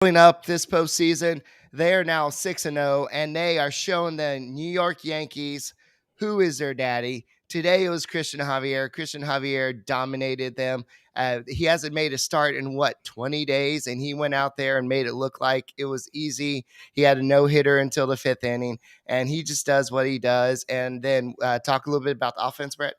Going up this postseason, they are now 6-0, and they are showing the New York Yankees who is their daddy. Today it was Cristian Javier. Cristian Javier dominated them. He hasn't made a start in 20 days, and he went out there and made it look like it was easy. He had a no-hitter until the 5th inning, and he just does what he does. And then talk a little bit about the offense, Brett.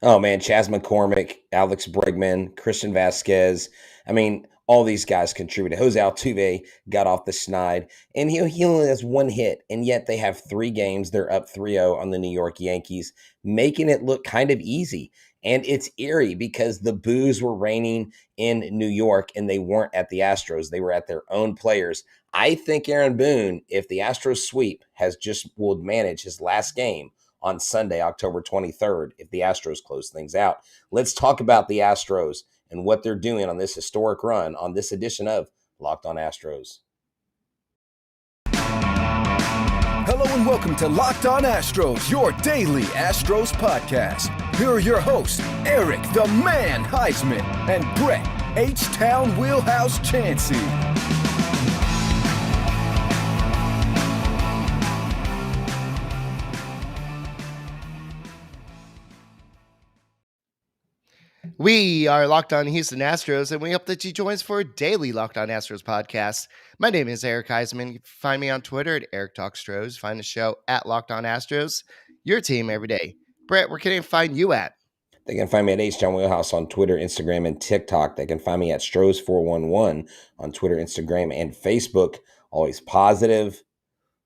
Oh, man, Chas McCormick, Alex Bregman, Christian Vasquez. I mean, all these guys contributed. Jose Altuve got off the schneid, and he only has one hit, and yet they have 3 games. They're up 3-0 on the New York Yankees, making it look kind of easy. And it's eerie because the boos were raining in New York, and they weren't at the Astros. They were at their own players. I think Aaron Boone, if the Astros sweep, will manage his last game on Sunday, October 23rd, if the Astros close things out. Let's talk about the Astros and what they're doing on this historic run on this edition of Locked On Astros. Hello and welcome to Locked On Astros, your daily Astros podcast. Here are your hosts, Eric the Man Huysman and Brett H-Town Wheelhouse Chancey. We are Locked On Houston Astros, and we hope that you join us for a daily Locked On Astros podcast. My name is Eric Huysman. You can find me on Twitter at Eric Talk Stros. Find the show at Locked On Astros, your team every day. Brett, where can they find you at? They can find me at H-Town Wheelhouse on Twitter, Instagram, and TikTok. They can find me at Stros411 on Twitter, Instagram, and Facebook. Always positive.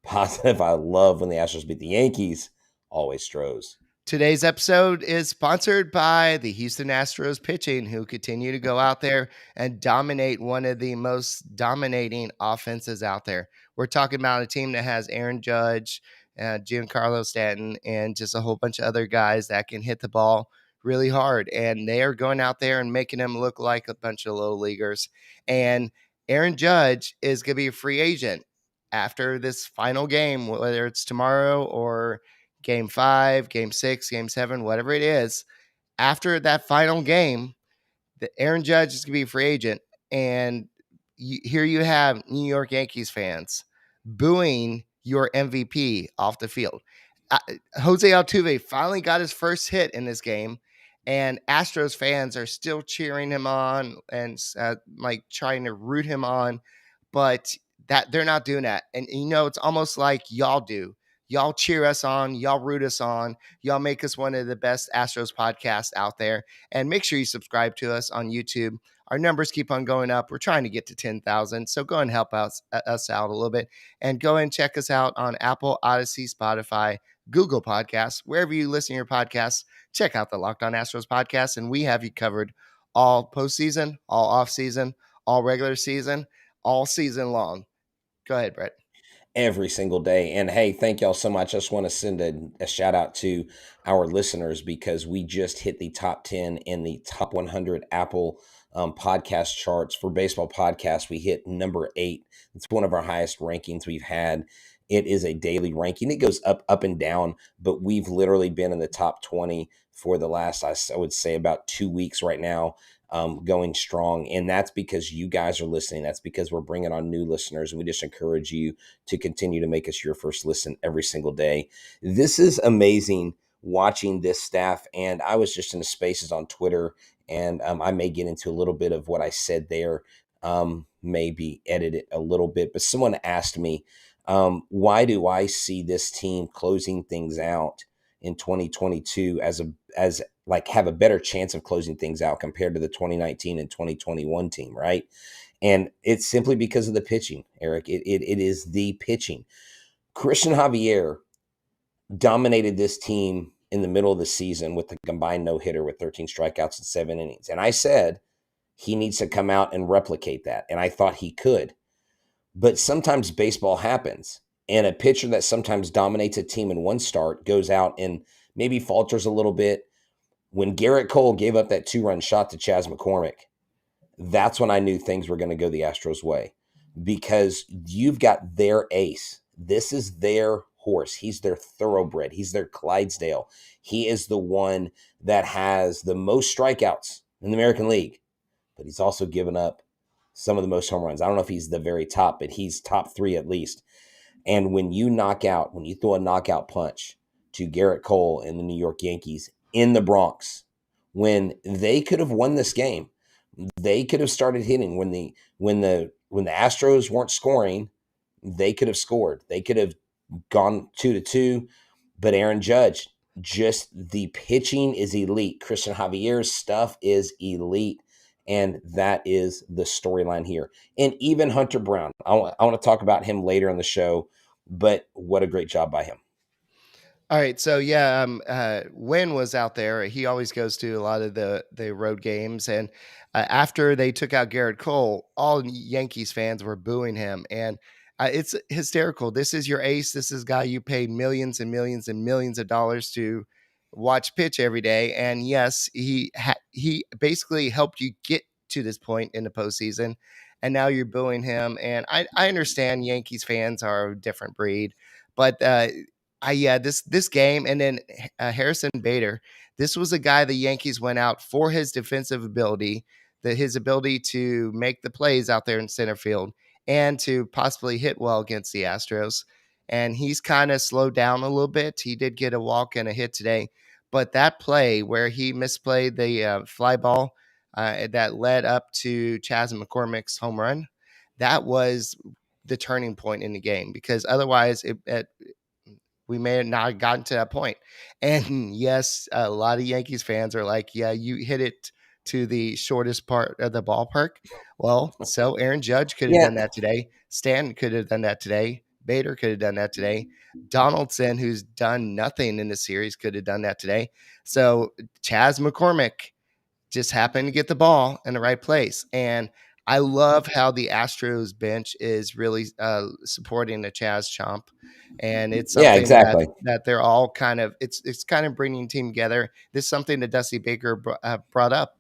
Positive. I love when the Astros beat the Yankees. Always Stros. Today's episode is sponsored by the Houston Astros pitching, who continue to go out there and dominate one of the most dominating offenses out there. We're talking about a team that has Aaron Judge, Giancarlo Stanton, and just a whole bunch of other guys that can hit the ball really hard. And they are going out there and making them look like a bunch of low leaguers. And Aaron Judge is going to be a free agent after this final game, whether it's tomorrow or Game 5, Game 6, Game 7, whatever it is. After that final game, the Aaron Judge is going to be a free agent. And here you have New York Yankees fans booing your MVP off the field. Jose Altuve finally got his first hit in this game, and Astros fans are still cheering him on and trying to root him on, but that they're not doing that. And it's almost like y'all do. Y'all cheer us on. Y'all root us on. Y'all make us one of the best Astros podcasts out there. And make sure you subscribe to us on YouTube. Our numbers keep on going up. We're trying to get to 10,000. So go and help us out a little bit. And go and check us out on Apple, Odyssey, Spotify, Google Podcasts. Wherever you listen to your podcasts, check out the Locked On Astros podcast. And we have you covered all postseason, all offseason, all regular season, all season long. Go ahead, Brett. Every single day. And hey, thank y'all so much. I just want to send a shout out to our listeners because we just hit the top 10 in the top 100 Apple podcast charts for baseball podcasts. We hit number 8. It's one of our highest rankings we've had. It is a daily ranking. It goes up and down, but we've literally been in the top 20 for the last, I would say, about 2 weeks right now. Going strong. And that's because you guys are listening. That's because we're bringing on new listeners. And we just encourage you to continue to make us your first listen every single day. This is amazing watching this staff. And I was just in the spaces on Twitter, and I may get into a little bit of what I said there, maybe edit it a little bit. But someone asked me, why do I see this team closing things out in 2022 as have a better chance of closing things out compared to the 2019 and 2021 team, right? And it's simply because of the pitching, Eric. It is the pitching. Cristian Javier dominated this team in the middle of the season with the combined no-hitter with 13 strikeouts and 7 innings. And I said he needs to come out and replicate that. And I thought he could. But sometimes baseball happens. And a pitcher that sometimes dominates a team in one start goes out and maybe falters a little bit. When Garrett Cole gave up that 2-run shot to Chas McCormick, that's when I knew things were going to go the Astros' way because you've got their ace. This is their horse. He's their thoroughbred. He's their Clydesdale. He is the one that has the most strikeouts in the American League, but he's also given up some of the most home runs. I don't know if he's the very top, but he's top 3 at least. And when you throw a knockout punch to Garrett Cole and the New York Yankees in the Bronx, when they could have won this game, they could have started hitting when the Astros weren't scoring, they could have scored. They could have gone 2-2, but Aaron Judge, just the pitching is elite. Cristian Javier's stuff is elite. And that is the storyline here. And even Hunter Brown, I want to talk about him later in the show, but what a great job by him. All right, so Wynn was out there. He always goes to a lot of the road games, and after they took out Garrett Cole, all Yankees fans were booing him, and it's hysterical. This is your ace. This is a guy you paid millions and millions and millions of dollars to watch pitch every day, and yes, he basically helped you get to this point in the postseason, and now you're booing him. And I understand Yankees fans are a different breed, but this game, and then Harrison Bader. This was a guy the Yankees went out for his defensive ability, his ability to make the plays out there in center field and to possibly hit well against the Astros. And he's kind of slowed down a little bit. He did get a walk and a hit today, but that play where he misplayed the fly ball that led up to Chas McCormick's home run, that was the turning point in the game, because otherwise we may have not gotten to that point. And yes, a lot of Yankees fans are like, yeah, you hit it to the shortest part of the ballpark. Well, so Aaron Judge could have done that today. Stanton could have done that today. Bader could have done that today. Donaldson, who's done nothing in the series, could have done that today. So Chas McCormick just happened to get the ball in the right place. And I love how the Astros bench is really supporting the Chas chomp. And it's something that they're all kind of, it's kind of bringing team together. This is something that Dusty Baker brought up.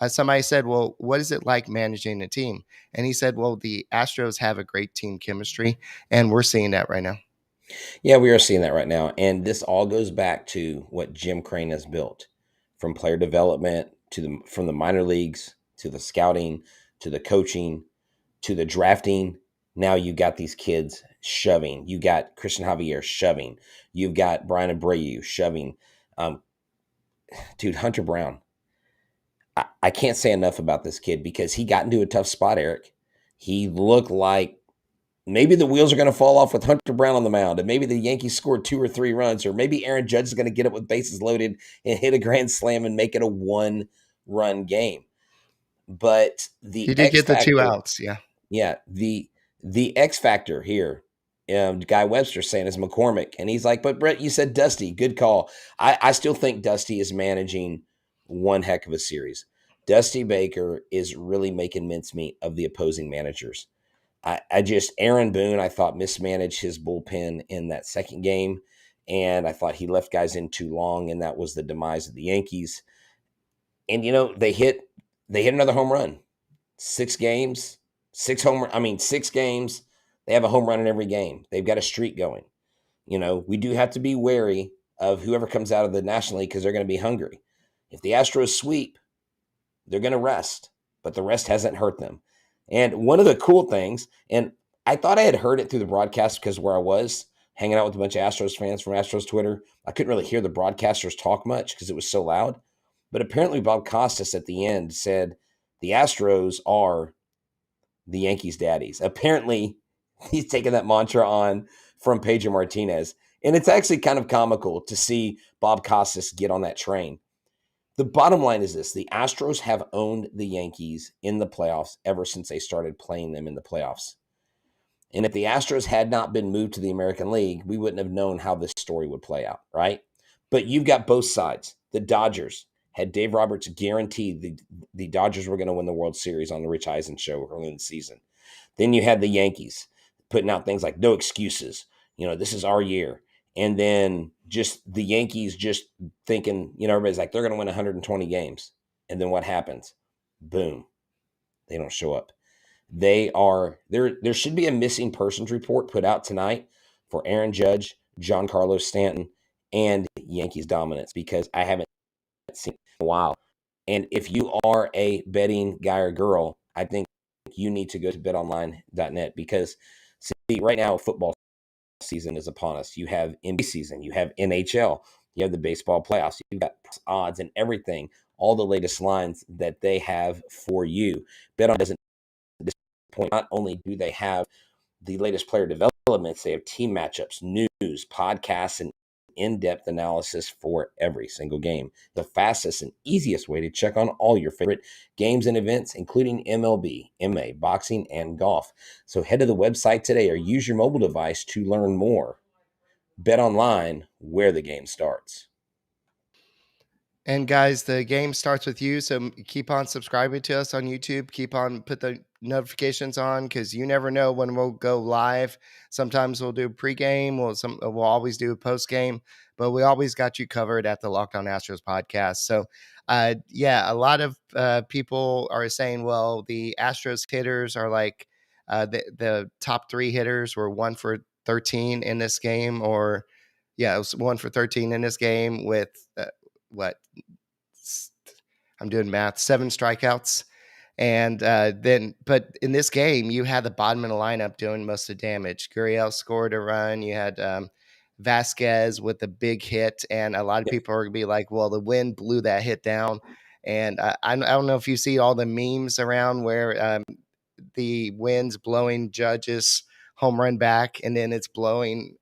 Somebody said, well, what is it like managing a team? And he said, well, the Astros have a great team chemistry, and we're seeing that right now. Yeah, we are seeing that right now. And this all goes back to what Jim Crane has built, from player development from the minor leagues to the scouting to the coaching to the drafting. Now you got these kids shoving. You got Cristian Javier shoving. You've got Brian Abreu shoving. Dude, Hunter Brown. I can't say enough about this kid, because he got into a tough spot, Eric. He looked like maybe the wheels are going to fall off with Hunter Brown on the mound, and maybe the Yankees scored 2 or 3 runs, or maybe Aaron Judge is going to get up with bases loaded and hit a grand slam and make it a 1-run game. But he did get the 2 outs. Yeah. The X factor here, Guy Webster saying, is McCormick. And he's like, but Brett, you said Dusty. Good call. I still think Dusty is managing one heck of a series. Dusty Baker is really making mincemeat of the opposing managers. Aaron Boone, I thought, mismanaged his bullpen in that second game. And I thought he left guys in too long, and that was the demise of the Yankees. And, they hit another home run. 6 games. They have a home run in every game. They've got a streak going. We do have to be wary of whoever comes out of the National League, because they're going to be hungry. If the Astros sweep, they're going to rest, but the rest hasn't hurt them. And one of the cool things, and I thought I had heard it through the broadcast, because where I was hanging out with a bunch of Astros fans from Astros Twitter, I couldn't really hear the broadcasters talk much because it was so loud. But apparently Bob Costas at the end said the Astros are the Yankees' daddies. Apparently he's taken that mantra on from Pedro Martinez. And it's actually kind of comical to see Bob Costas get on that train. The bottom line is this: the Astros have owned the Yankees in the playoffs ever since they started playing them in the playoffs. And if the Astros had not been moved to the American League, we wouldn't have known how this story would play out, right? But you've got both sides. The Dodgers had Dave Roberts guaranteed the Dodgers were going to win the World Series on the Rich Eisen show early in the season. Then you had the Yankees putting out things like no excuses. This is our year. And then just the Yankees just thinking, everybody's like, they're going to win 120 games. And then what happens? Boom. They don't show up. There should be a missing persons report put out tonight for Aaron Judge, Giancarlo Stanton, and Yankees dominance, because I haven't seen it in a while. And if you are a betting guy or girl, I think you need to go to betonline.net because see, right now football season is upon us. You have NBA season, you have NHL, you have the baseball playoffs, you've got odds and everything, all the latest lines that they have for you. BetOnline doesn't disappoint. Not only do they have the latest player developments, they have team matchups, news, podcasts, and in-depth analysis for every single game. The fastest and easiest way to check on all your favorite games and events, including MLB, MMA, boxing, and golf. So head to the website today or use your mobile device to learn more. Bet online, where the game starts. And guys, the game starts with you, so keep on subscribing to us on YouTube. Keep on put the notifications on because you never know when we'll go live. Sometimes we'll do pregame. We'll always do a postgame, but we always got you covered at the Locked On Astros podcast. So, yeah, a lot of people are saying, well, the Astros hitters are like the top 3 hitters were 1 for 13 in this game, or yeah, it was 1 for 13 in this game with what I'm doing math, 7 strikeouts. And but in this game, you had the bottom of the lineup doing most of the damage. Gurriel scored a run. You had Vasquez with a big hit. And a lot of people are going to be like, well, the wind blew that hit down. And I don't know if you see all the memes around where the wind's blowing Judge's home run back, and then it's blowing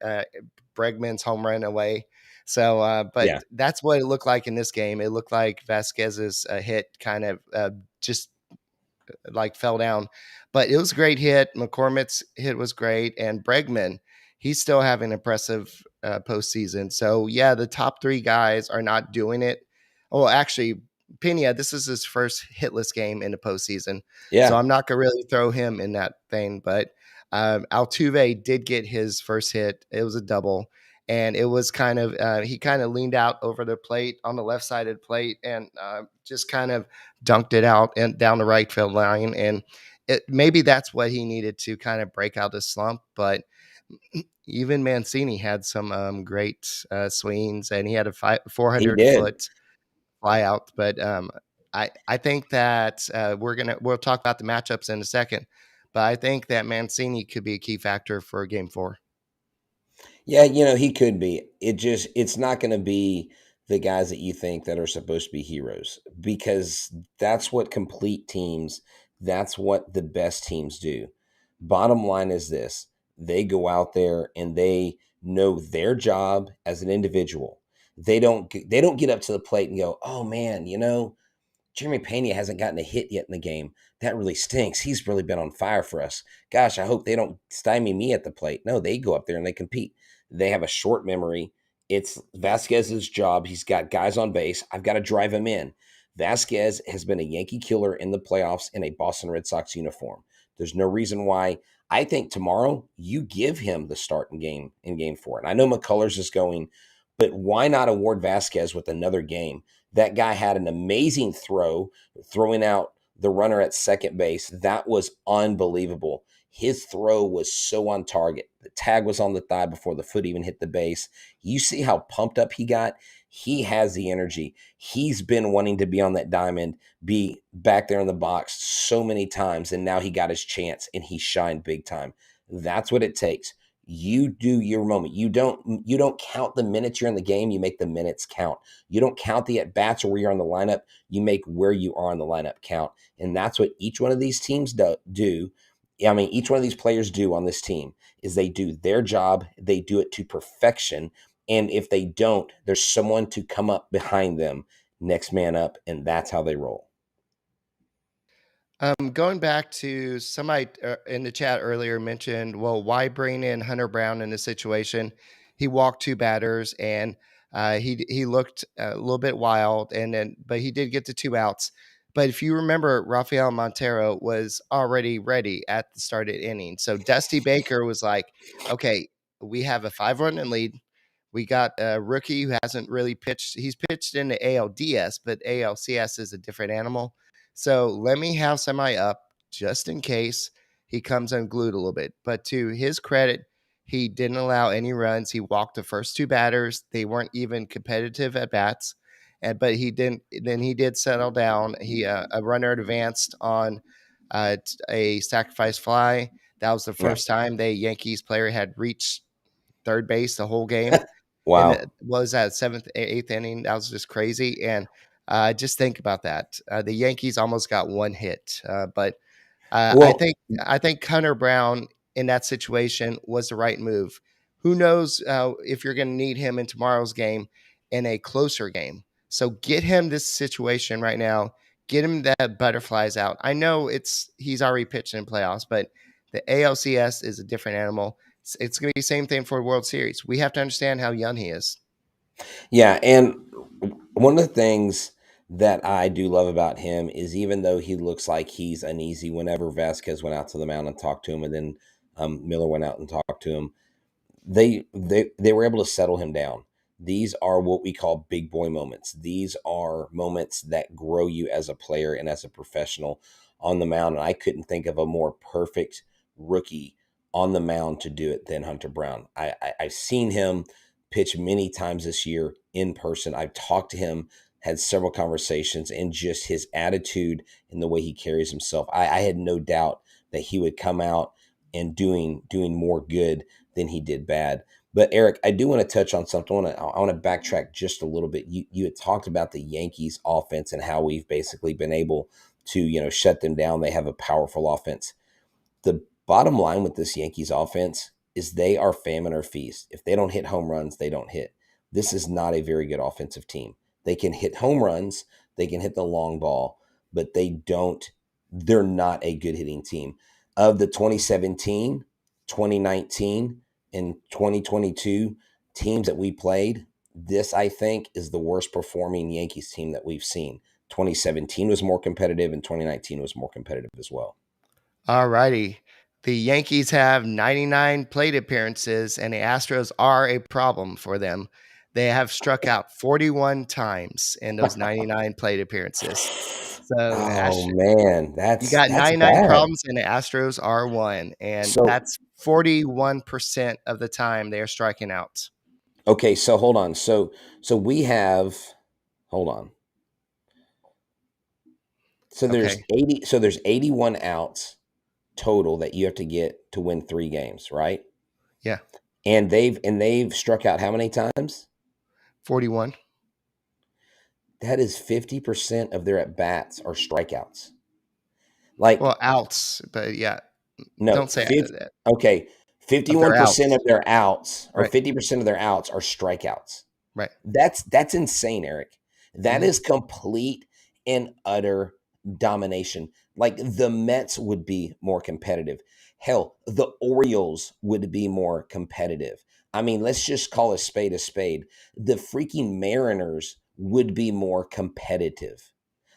Bregman's home run away. So, but that's what it looked like in this game. It looked like Vasquez's hit kind of just like fell down, but it was a great hit. McCormick's hit was great, and Bregman, he's still having an impressive postseason. So yeah, the top 3 guys are not doing it. Oh, actually, Pena, this is his first hitless game in the postseason, so I'm not gonna really throw him in that thing. But Altuve did get his first hit. It was a double. And it was kind of he kind of leaned out over the plate on the left side of the plate and just kind of dunked it out and down the right field line. And maybe that's what he needed to kind of break out the slump. But even Mancini had some great swings, and he had a 400-foot fly out. But I think that we'll talk about the matchups in a second. But I think that Mancini could be a key factor for Game 4. Yeah, he could be. It's not going to be the guys that you think that are supposed to be heroes, because that's what complete teams, that's what the best teams do. Bottom line is this: they go out there and they know their job as an individual. They don't get up to the plate and go, "Oh man, Jeremy Pena hasn't gotten a hit yet in the game. That really stinks. He's really been on fire for us. Gosh, I hope they don't stymie me at the plate." No, they go up there and they compete. They have a short memory. It's Vasquez's job. He's got guys on base. I've got to drive him in. Vasquez has been a Yankee killer in the playoffs in a Boston Red Sox uniform. There's no reason why. I think tomorrow you give him the start in game 4. And I know McCullers is going, but why not award Vasquez with another game? That guy had an amazing throwing out the runner at second base. That was unbelievable. His throw was so on target. The tag was on the thigh before the foot even hit the base. You see how pumped up he got? He has the energy. He's been wanting to be on that diamond, be back there in the box so many times, and now he got his chance, and he shined big time. That's what it takes. You do your moment. You don't count the minutes you're in the game. You make the minutes count. You don't count the at-bats or where you're on the lineup. You make where you are on the lineup count. And that's what each one of these teams do. I mean, each one of these players do on this team is they do their job. They do it to perfection. And if they don't, there's someone to come up behind them, next man up, and that's how they roll. Going back to somebody in the chat earlier mentioned, well, why bring in Hunter Brown in this situation? He walked 2 batters, and he looked a little bit wild, but he did get the 2 outs. But if you remember, Rafael Montero was already ready at the start of the inning. So Dusty Baker was like, okay, we have a 5-run lead. We got a rookie who hasn't really pitched. He's pitched in the ALDS, but ALCS is a different animal. So let me have somebody up just in case he comes unglued a little bit. But to his credit, he didn't allow any runs. He walked the first 2 batters. They weren't even competitive at bats. But he didn't. Then he did settle down. A runner advanced on a sacrifice fly. That was the Yeah. first time the Yankees player had reached third base the whole game. Wow. And was that seventh, eighth inning? That was just crazy. And just think about that. The Yankees almost got one hit, but Well, I think Hunter Brown in that situation was the right move. Who knows if you're going to need him in tomorrow's game in a closer game? So get him this situation right now. Get him that butterflies out. I know he's already pitched in playoffs, but the ALCS is a different animal. It's going to be the same thing for World Series. We have to understand how young he is. yeah, and one of the things that I do love about him is even though he looks like he's uneasy whenever Vasquez went out to the mound and talked to him, and then Miller went out and talked to him, they were able to settle him down. These are what we call big boy moments. These are moments that grow you as a player and as a professional on the mound. And I couldn't think of a more perfect rookie on the mound to do it than Hunter Brown. I've seen him pitch many times this year in person. I've talked to him, had several conversations, and just his attitude and the way he carries himself. I had no doubt that he would come out and doing more good than he did bad. But Eric, I do want to touch on something. I want to backtrack just a little bit. You had talked about the Yankees offense and how we've basically been able to, shut them down. They have a powerful offense. The bottom line with this Yankees offense is they are famine or feast. If they don't hit home runs, they don't hit. This is not a very good offensive team. They can hit home runs, they can hit the long ball, but they're not a good hitting team. Of the 2017, 2019, and 2022 teams that we played, this, I think, is the worst performing Yankees team that we've seen. 2017 was more competitive, and 2019 was more competitive as well. All righty. The Yankees have 99 plate appearances, and the Astros are a problem for them. They have struck out 41 times in those 99 plate appearances. So Oh man, you that's got 99 bad. problems, and the Astros are one, and So that's 41% of the time they are striking out. okay, so hold on. So we have hold on. So there's Okay. 81 outs total that you have to get to win 3 games, right? Yeah. And they've struck out how many times? 41. That is 50% of their at bats are strikeouts. Like, Well, outs, but yeah. no, Don't say that. okay, Of their 51% outs. of their outs or Right. 50% of their outs are strikeouts. Right. That's insane, Eric. That Mhm. is complete and utter domination. Like the Mets would be more competitive. Hell, the Orioles would be more competitive. I mean, let's just call a spade a spade. The freaking Mariners would be more competitive.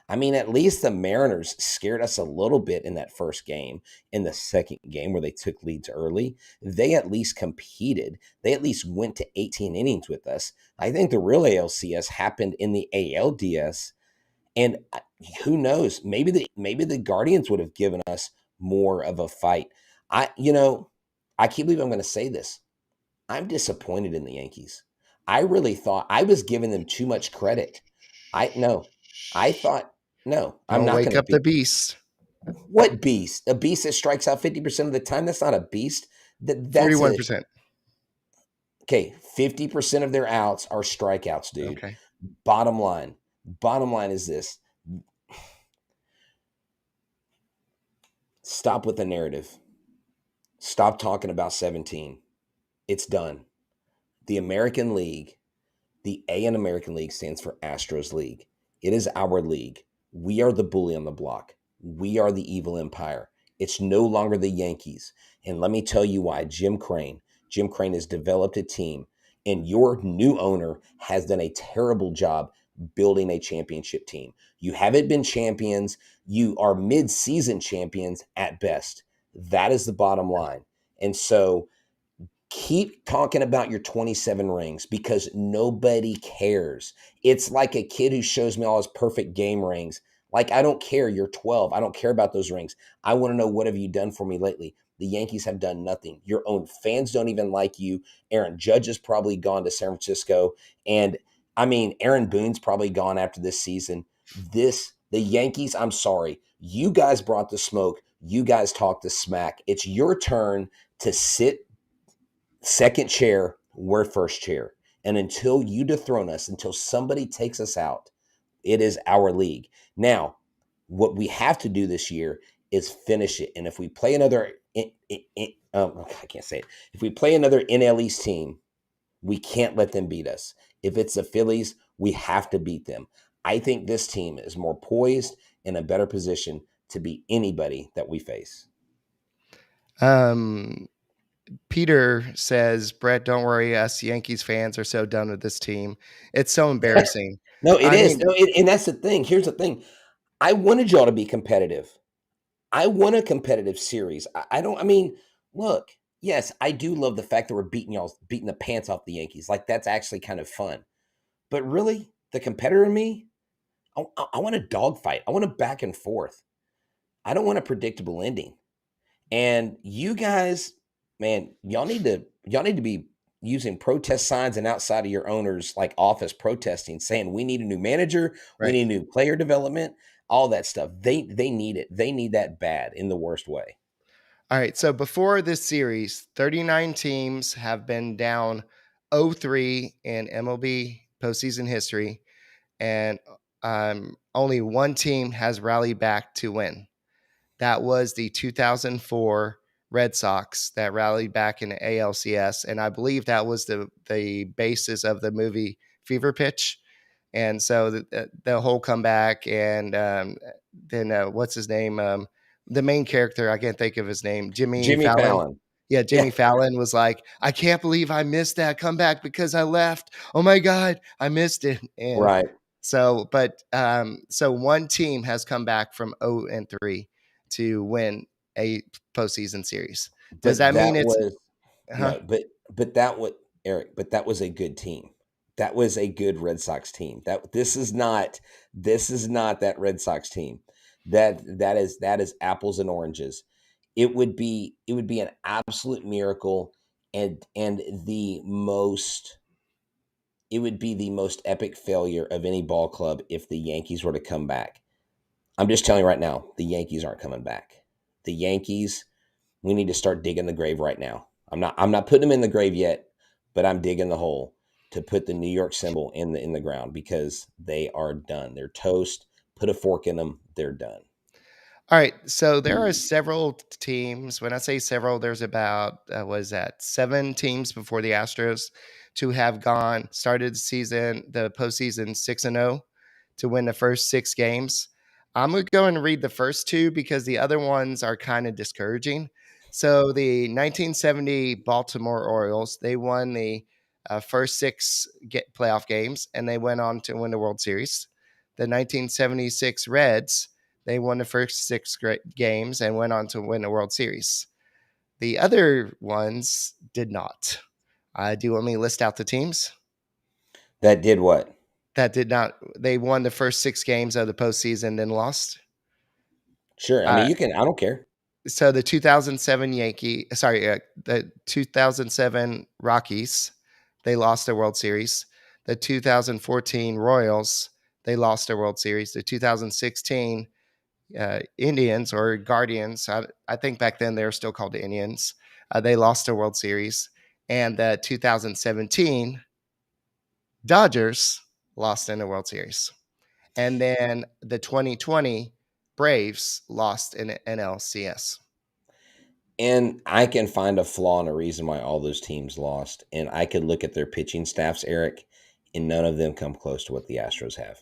I mean, at least the Mariners scared us a little bit in that first game. In the second game where they took leads early, they at least competed. They at least went to 18 innings with us. I think the real ALCS happened in the ALDS, and who knows? Maybe the Guardians would have given us more of a fight. I can't believe I'm going to say this. I'm disappointed in the Yankees. I really thought I was giving them too much credit. I thought no, I'm Don't not wake going to up the be. beast. What beast? A beast that strikes out 50% of the time? That's not a beast. That's a 41%. okay. 50% of their outs are strikeouts, dude. Okay. Bottom line is this. Stop with the narrative. Stop talking about 17. It's done. The American League, the A in American League stands for Astros League. It is our league. We are the bully on the block. We are the evil empire. It's no longer the Yankees. And let me tell you why. Jim Crane has developed a team, and your new owner has done a terrible job building a championship team. You haven't been champions. You are mid-season champions at best. That is the bottom line. And so keep talking about your 27 rings because nobody cares. It's like a kid who shows me all his perfect game rings. Like, I don't care. You're 12. I don't care about those rings. I want to know, what have you done for me lately? The Yankees have done nothing. Your own fans don't even like you. Aaron Judge has probably gone to San Francisco. And I mean, Aaron Boone's probably gone after this season. The Yankees, I'm sorry, You guys brought the smoke. You guys talked the smack. It's your turn to sit second chair, we're first chair. And until you dethrone us, until somebody takes us out, it is our league. Now, what we have to do this year is finish it. And if we play another, I can't say it. If we play another NL East team, we can't let them beat us. If it's the Phillies, we have to beat them. I think this team is more poised in a better position to beat anybody that we face. Peter says, Brett, don't worry. Us Yankees fans are so done with this team. It's so embarrassing. No, it I is. mean, No, and that's the thing. Here's the thing. I wanted y'all to be competitive. I want a competitive series. Look, yes, I do love the fact that we're beating the pants off the Yankees. Like, that's actually kind of fun. But really, the competitor in me, I want a dogfight. I want a back and forth. I don't want a predictable ending. And you guys, man, y'all need to be using protest signs and outside of your owner's like office protesting, saying we need a new manager, we right. need new player development, all that stuff. They need it. They need that bad in the worst way. All right. So before this series, 39 teams have been down 0-3 in MLB postseason history, and only one team has rallied back to win. That was the 2004 Red Sox that rallied back in the ALCS, and I believe that was the basis of the movie Fever Pitch. And so the whole comeback, and then what's his name? The main character, I can't think of his name. Jimmy Fallon. Yeah, Jimmy Fallon was like, I can't believe I missed that comeback because I left. Oh my God, I missed it. And Right. so, but so one team has come back from 0-3 to win a postseason series. Does that mean it's no? But that was Eric. But that was a good team. That was a good Red Sox team. This is not that Red Sox team. That is apples and oranges. It would be an absolute miracle, and it would be the most epic failure of any ball club if the Yankees were to come back. I'm just telling you right now, the Yankees aren't coming back. The Yankees, we need to start digging the grave right now. I'm not putting them in the grave yet, but I'm digging the hole to put the New York symbol in the ground because they are done. They're toast. Put a fork in them. They're done. All right. So there are several teams. When I say several, there's about, 7 teams before the Astros to have started the postseason 6-0 to win the first 6 games. I'm going to go and read the first 2 because the other ones are kind of discouraging. So the 1970 Baltimore Orioles, they won the first 6 playoff games, and they went on to win the World Series. The 1976 Reds, they won the first 6 games and went on to win the World Series. The other ones did not. Do you want me to list out the teams? That did what? That did not. They won the first 6 games of the postseason, then lost. Sure. I mean, you can. I don't care. So the 2007 the 2007 Rockies, they lost the World Series. The 2014 Royals, they lost the World Series. The 2016 Indians or Guardians, I think back then they were still called the Indians. They lost the World Series. And the 2017 Dodgers lost in the World Series. And then the 2020 Braves lost in the NLCS. And I can find a flaw and a reason why all those teams lost. And I could look at their pitching staffs, Eric, and none of them come close to what the Astros have.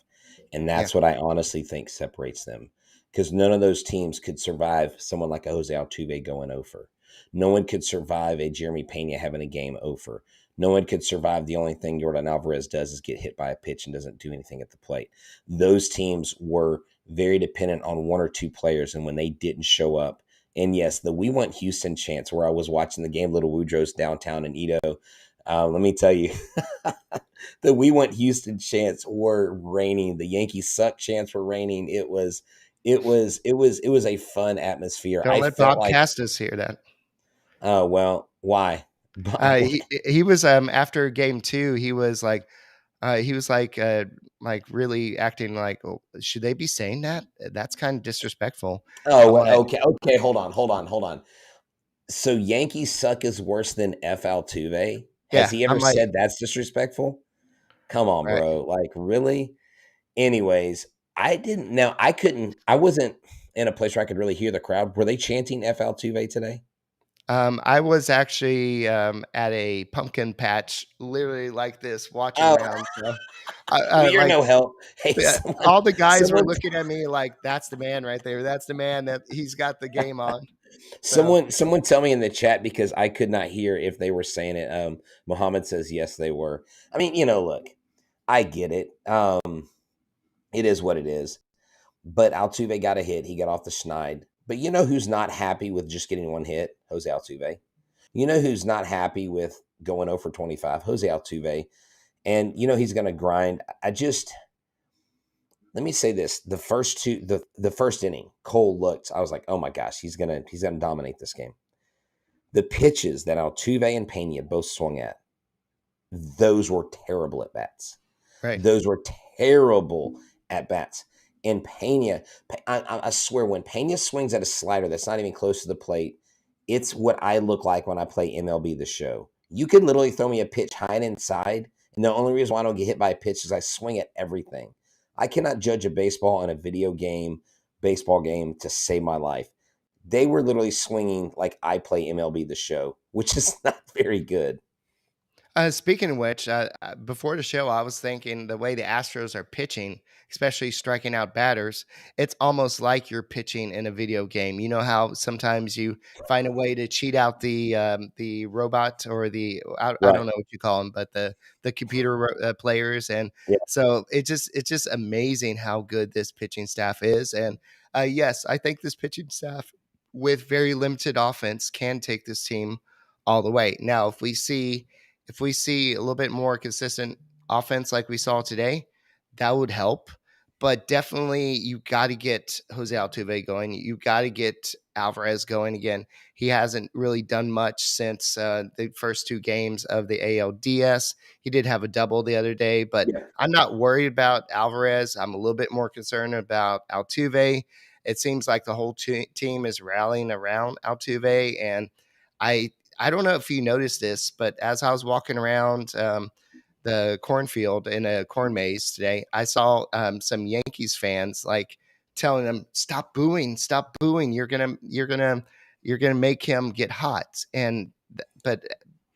And that's what I honestly think separates them. Because none of those teams could survive someone like a Jose Altuve going over. No one could survive a Jeremy Pena having a game over. No one could survive the only thing Jordan Alvarez does is get hit by a pitch and doesn't do anything at the plate. Those teams were very dependent on 1 or 2 players, and when they didn't show up, and yes, the We Want Houston chants where I was watching the game, Little Woodrow's downtown in Edo. Let me tell you, the We Want Houston chants were raining. The Yankees suck chants were raining. It was a fun atmosphere. Don't let Bob Castus hear that. Oh, well, why? He was after game 2, he was like, He was like really acting like, oh, should they be saying that? That's kind of disrespectful. Oh, But okay, okay. Hold on. So Yankees suck is worse than F Altuve. Has yeah, he ever I'm like, said that's disrespectful? Come on, right. bro. Like, really? Anyways, I didn't know. I wasn't in a place where I could really hear the crowd. Were they chanting F Altuve today? I was actually at a pumpkin patch, literally like this, watching Oh, around. So, well, you're like no help. Hey, all the guys were someone, looking at me like, "That's the man right there. That's the man that he's got the game on." So, someone tell me in the chat because I could not hear if they were saying it. Muhammad says yes, they were. I mean, look, I get it. It is what it is. But Altuve got a hit. He got off the schneid. But you know who's not happy with just getting one hit? Jose Altuve. You know who's not happy with going 0 for 25? Jose Altuve. And he's going to grind. Let me say this: the first inning, Cole looked. I was like, oh my gosh, he's gonna dominate this game. The pitches that Altuve and Pena both swung at, those were terrible at bats. right. Those were terrible at bats. And Pena, I swear, when Pena swings at a slider that's not even close to the plate, it's what I look like when I play MLB The Show. You could literally throw me a pitch high and inside, and the only reason why I don't get hit by a pitch is I swing at everything. I cannot judge a baseball in a baseball game to save my life. They were literally swinging like I play MLB The Show, which is not very good. Speaking of which, before the show, I was thinking the way the Astros are pitching, especially striking out batters, it's almost like you're pitching in a video game. You know how sometimes you find a way to cheat out the robot or I Right. don't know what you call them, but the computer players, and Yeah. so it's just amazing how good this pitching staff is. And yes, I think this pitching staff with very limited offense can take this team all the way. Now, if we see a little bit more consistent offense like we saw today, that would help. But definitely, you got to get Jose Altuve going. You got to get Alvarez going again. He hasn't really done much since the first two games of the ALDS. He did have a double the other day, but Yeah. I'm not worried about Alvarez. I'm a little bit more concerned about Altuve. It seems like the whole team is rallying around Altuve, and I I don't know if you noticed this, but as I was walking around the cornfield in a corn maze today, I saw some Yankees fans like telling them, "Stop booing, stop booing. You're gonna make him get hot." But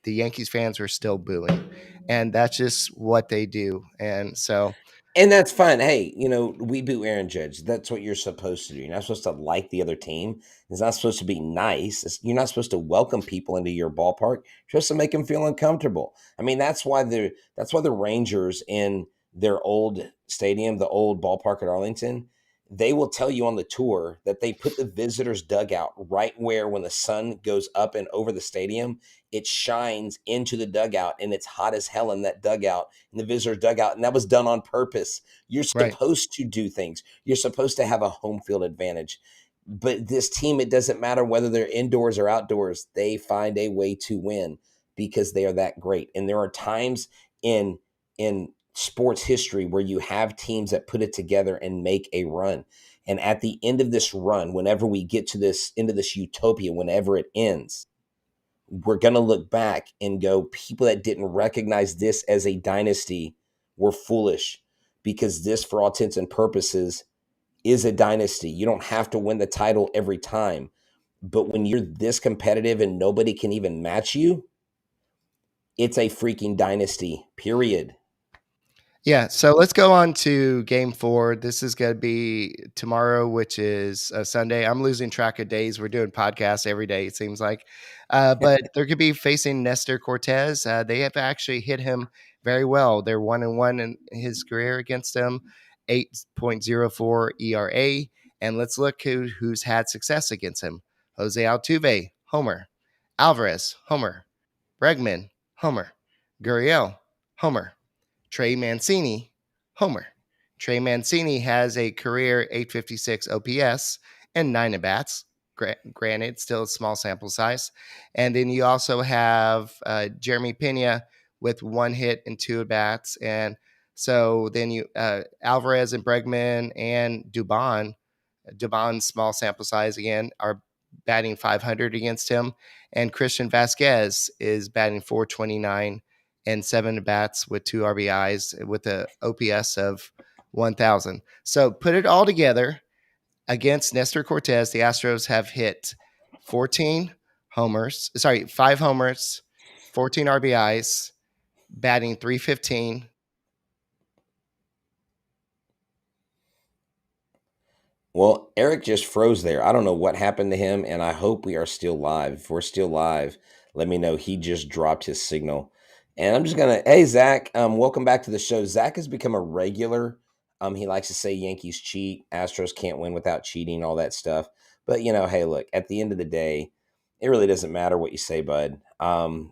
the Yankees fans were still booing, and that's just what they do. And so, And that's fine. Hey, we boo Aaron Judge. That's what you're supposed to do. You're not supposed to like the other team. It's not supposed to be nice. You're not supposed to welcome people into your ballpark. You're supposed to make them feel uncomfortable. I mean, that's why the Rangers in their old stadium, the old ballpark at Arlington, they will tell you on the tour that they put the visitors dugout right where when the sun goes up and over the stadium, it shines into the dugout and it's hot as hell in that dugout, in the visitor dugout. And that was done on purpose. You're right. supposed to do things. You're supposed to have a home field advantage. But this team, it doesn't matter whether they're indoors or outdoors, they find a way to win because they are that great. And there are times in sports history where you have teams that put it together and make a run. And at the end of this run, whenever we get to this into this utopia, whenever it ends, we're going to look back and go, people that didn't recognize this as a dynasty were foolish, because this, for all intents and purposes, is a dynasty. You don't have to win the title every time. But when you're this competitive and nobody can even match you, it's a freaking dynasty, period. Yeah, so let's go on to game 4. This is going to be tomorrow, which is Sunday. I'm losing track of days. We're doing podcasts every day, it seems like. But they're going to be facing Nestor Cortez. They have actually hit him very well. They're 1-1 in his career against him, 8.04 ERA. And let's look who's had success against him. Jose Altuve, homer. Alvarez, homer. Bregman, homer. Gurriel, homer. Trey Mancini, homer. Trey Mancini has a career 856 OPS and 9 at bats. Granted, still a small sample size. And then you also have Jeremy Pena with 1 hit and 2 at bats. And So then you Alvarez and Bregman and Dubon's small sample size again are batting 500 against him, and Christian Vasquez is batting 429 and 7 bats with 2 RBIs with a OPS of 1,000. So put it all together against Nestor Cortez, the Astros have hit 5 homers, 14 RBIs, batting 315. Well, Eric just froze there. I don't know what happened to him, and I hope we are still live. If we're still live, let me know. He just dropped his signal. And I'm just going to, hey, Zach, welcome back to the show. Zach has become a regular. He likes to say Yankees cheat. Astros can't win without cheating, all that stuff. But, hey, look, at the end of the day, it really doesn't matter what you say, bud. The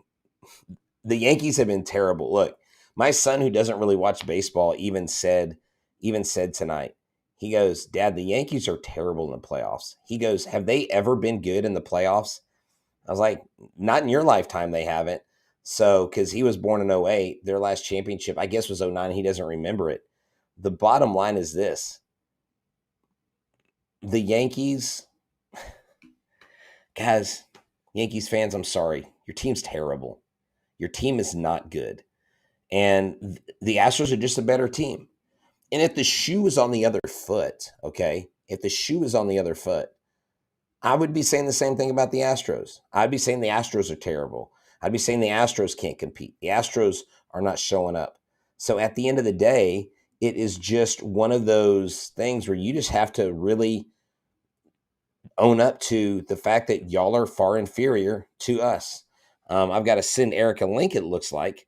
Yankees have been terrible. Look, my son, who doesn't really watch baseball, even said tonight, he goes, Dad, the Yankees are terrible in the playoffs. He goes, have they ever been good in the playoffs? I was like, not in your lifetime, they haven't. So, because he was born in 08, their last championship, I guess, was 09. He doesn't remember it. The bottom line is this. The Yankees, guys, Yankees fans, I'm sorry. Your team's terrible. Your team is not good. And the Astros are just a better team. And if the shoe is on the other foot, okay, if the shoe is on the other foot, I would be saying the same thing about the Astros. I'd be saying the Astros are terrible. I'd be saying the Astros can't compete. The Astros are not showing up. So at the end of the day, it is just one of those things where you just have to really own up to the fact that y'all are far inferior to us. I've got to send Eric a link, it looks like.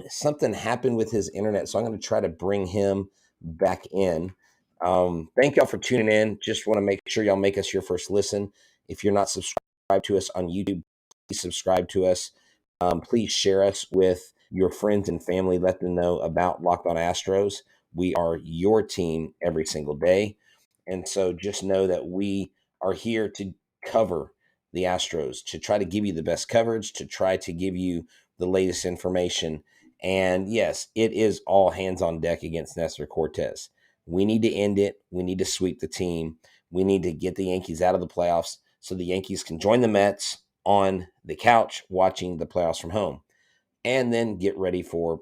Something happened with his internet, so I'm going to try to bring him back in. Thank y'all for tuning in. Just want to make sure y'all make us your first listen. If you're not subscribed to us on YouTube, please subscribe to us. Please share us with your friends and family. Let them know about Locked On Astros. We are your team every single day. And so just know that we are here to cover the Astros, to try to give you the best coverage, to try to give you the latest information. And yes, it is all hands on deck against Nestor Cortez. We need to end it. We need to sweep the team. We need to get the Yankees out of the playoffs so the Yankees can join the Mets on the couch watching the playoffs from home. And then get ready for,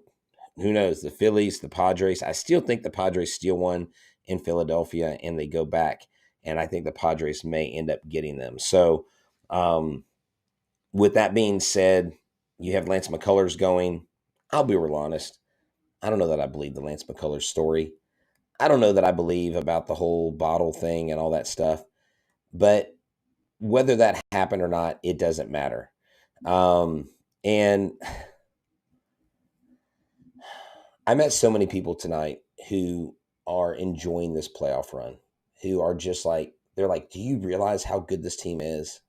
who knows, the Phillies, the Padres. I still think the Padres steal one in Philadelphia and they go back. And I think the Padres may end up getting them. So with that being said, you have Lance McCullers going. I'll be real honest. I don't know that I believe the Lance McCullers story. I don't know that I believe about the whole bottle thing and all that stuff. But whether that happened or not, it doesn't matter. And I met so many people tonight who are enjoying this playoff run, who are just like, they're like, do you realize how good this team is?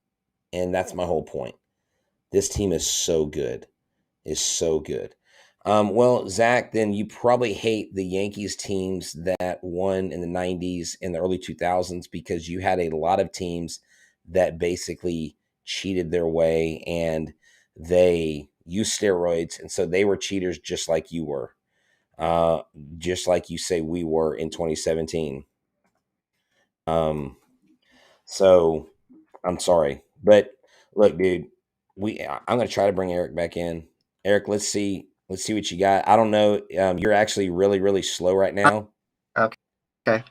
And that's my whole point. This team is so good, Well, Zach, then you probably hate the Yankees teams that won in the 90s and the early 2000s because you had a lot of teams that basically cheated their way and they used steroids. And so they were cheaters just like you were, just like you say we were in 2017. So I'm sorry, but look, dude, I'm going to try to bring Eric back in. Eric, let's see what you got. I don't know. You're actually really, really slow right now. Okay.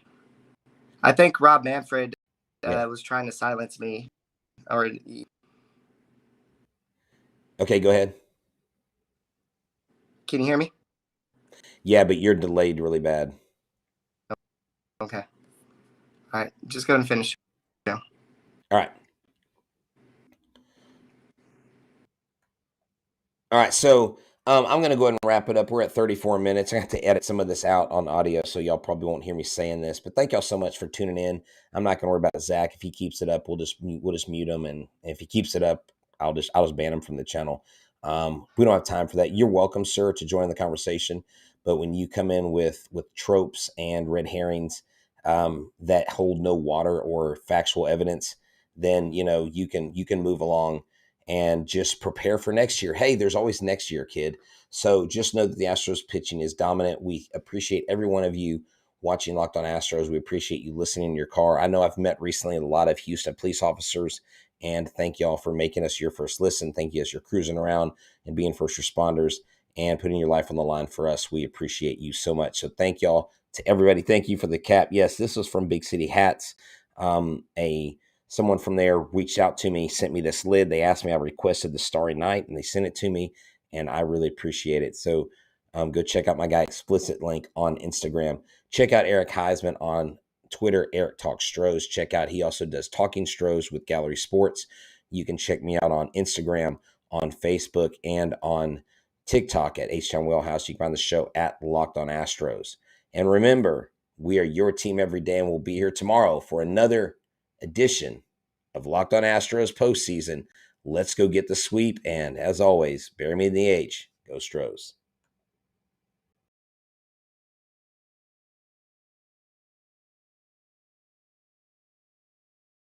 I think Rob Manfred was trying to silence me. Okay, go ahead. Can you hear me? Yeah, but you're delayed really bad. Okay. All right. Just go and finish. Yeah. All right. All right. So I'm going to go ahead and wrap it up. We're at 34 minutes. I have to edit some of this out on audio, so y'all probably won't hear me saying this. But thank y'all so much for tuning in. I'm not going to worry about Zach. If he keeps it up, we'll just mute him. And if he keeps it up, I'll just ban him from the channel. We don't have time for that. You're welcome, sir, to join the conversation. But when you come in with tropes and red herrings that hold no water or factual evidence, then you can move along. and just prepare for next year. Hey, there's always next year, kid. So just know that the Astros pitching is dominant. We appreciate every one of you watching Locked On Astros. We appreciate you listening in your car. I know I've met recently a lot of Houston police officers, and thank y'all for making us your first listen. Thank you as you're cruising around and being first responders and putting your life on the line for us. We appreciate you so much. So thank y'all to everybody. Thank you for the cap. Yes, this was from Big City Hats. Someone from there reached out to me, sent me this lid. They asked me, I requested the Starry Night, and they sent it to me, and I really appreciate it. So go check out my guy Explicit Link on Instagram. Check out Eric Huysman on Twitter, Eric Talks Stros. Check out, he also does Talking Stros with Gallery Sports. You can check me out on Instagram, on Facebook, and on TikTok at H-Town Wheelhouse. You can find the show at Locked On Astros. And remember, we are your team every day, and we'll be here tomorrow for another edition of Locked On Astros postseason. Let's go get the sweep. And as always, bury me in the H. Go Stros.